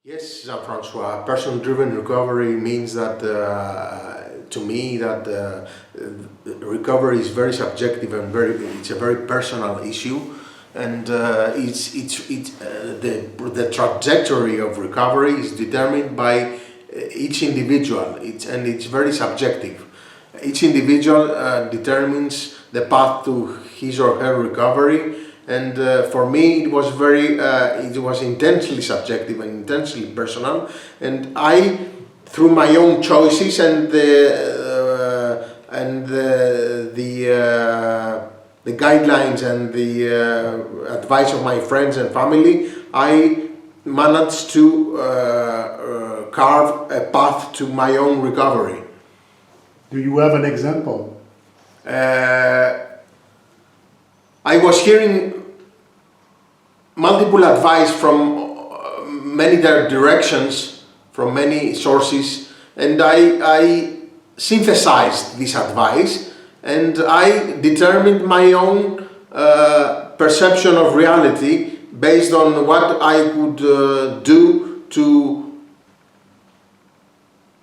Yes, Jean-Francois. Person-driven recovery means that, to me, that recovery is very subjective and it's a very personal issue, and the trajectory of recovery is determined by each individual. It's very subjective. Each individual determines the path to his or her recovery. And for me, it was intensely subjective and intensely personal. And I, through my own choices and the guidelines and the advice of my friends and family, I managed to carve a path to my own recovery. Do you have an example? I was hearing multiple advice from many directions, from many sources, and I synthesized this advice, and I determined my own perception of reality based on what I could do to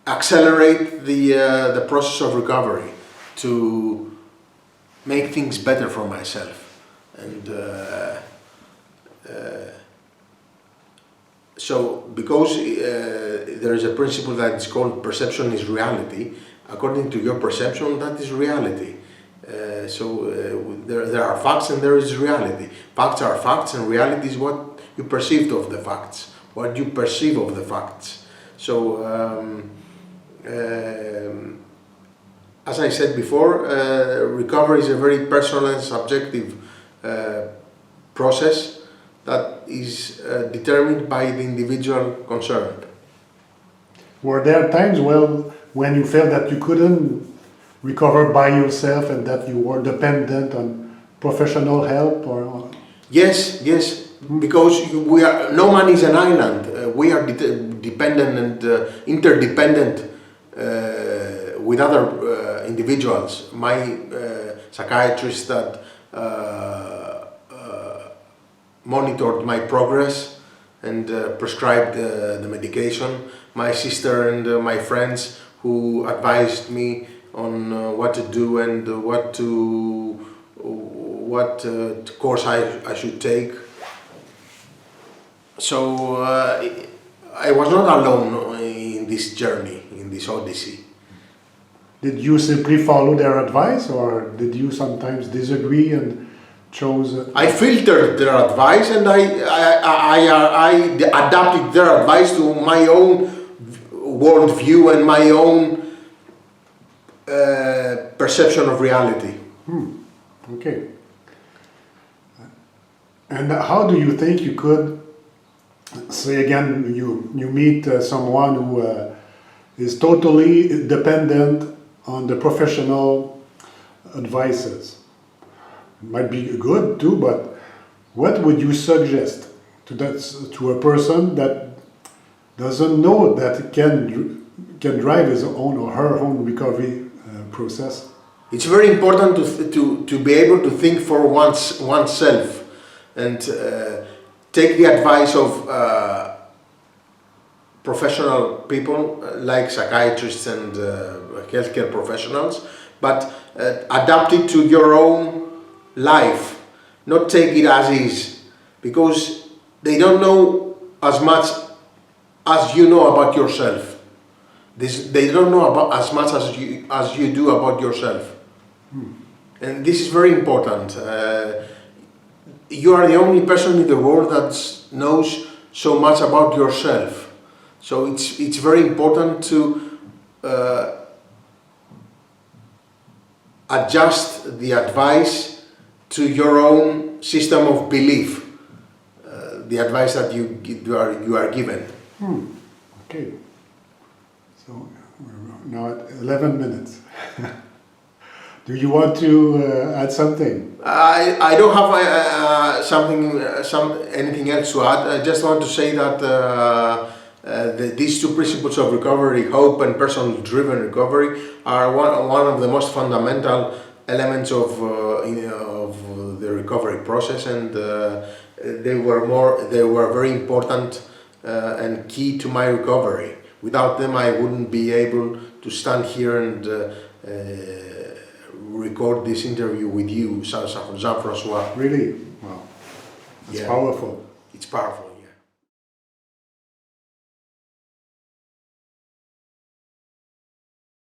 accelerate the process of recovery, to make things better for myself. And so, because there is a principle that is called perception is reality, according to your perception, that is reality. There are facts and there is reality. Facts are facts and reality is what you perceived of the facts, what you perceive of the facts. So, as I said before, recovery is a very personal and subjective process that is determined by the individual concerned. Were there times when you felt that you couldn't recover by yourself and that you were dependent on professional help? Or? Yes, because no man is an island. We are dependent and interdependent with other individuals. My psychiatrist that monitored my progress and prescribed the medication, my sister and my friends who advised me on what to do and what course I should take. So I was not alone in this journey, in this odyssey. Did you simply follow their advice, or did you sometimes disagree and chose? I filtered their advice and I adapted their advice to my own worldview and my own perception of reality. Okay. And how do you think you could, say again, you meet someone who is totally dependent on the professional advices? It might be good too, but what would you suggest to a person that doesn't know that it can drive his own or her own recovery process? It's very important to be able to think for oneself and take the advice of professional people like psychiatrists and healthcare professionals, but adapt it to your own life, not take it as is, because they don't know as much as you know about yourself. They don't know about as much as you do about yourself. And this is very important. You are the only person in the world that knows so much about yourself. So it's very important to adjust the advice to your own system of belief, the advice that you are given. Okay. So we're now at 11 minutes. Do you want to add something? I don't have anything else to add. I just want to say that these two principles of recovery, hope and personal-driven recovery, are one of the most fundamental elements of the recovery process, and they were very important and key to my recovery. Without them, I wouldn't be able to stand here and record this interview with you, Jean-Francois. Really? Wow. It's Yeah. powerful. It's powerful.